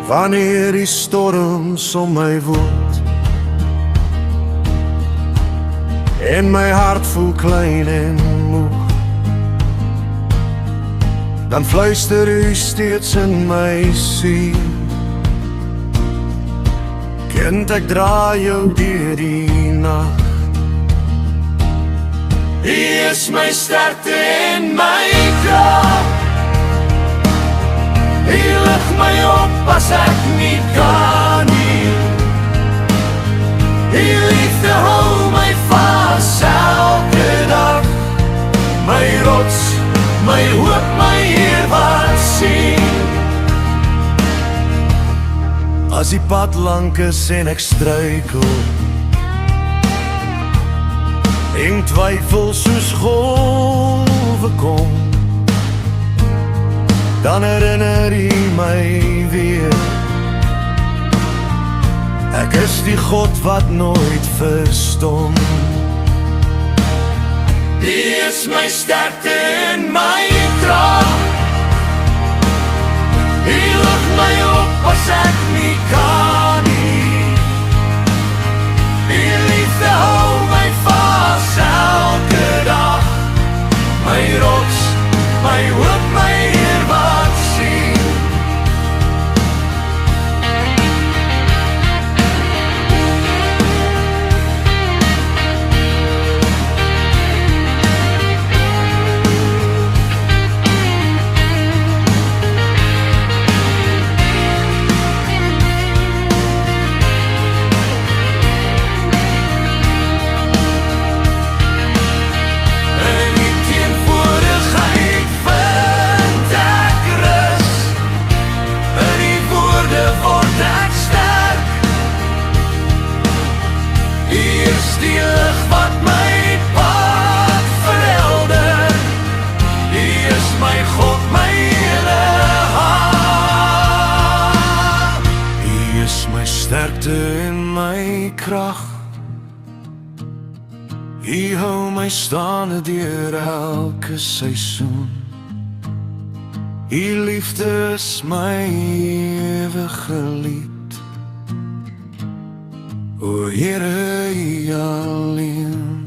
wanneer die storms om my woed en my hart voel klein en moeg, dan fluister U steeds in my siel: kind, ek dra jou deur die nag. U is my sterkte en my krag. U lig my op as ek nie kan nie. U liefde hou my vas elke dag. My rots, my hoop, my Heer wat sien. As die pad lank is en ek struikel en twyfel soos golwe kom, dan herinner U my weer: ek is die God wat nooit verstom. U is my sterkte en my krag. U lig my op as ek nie kan nie. U liefde hou my vas elke dag. My rots, my hoop, my Heer wat sien. Sterkte in my krag. U hou my staande deur elke seisoen. U liefde is my ewige lied. O Here, U alleen.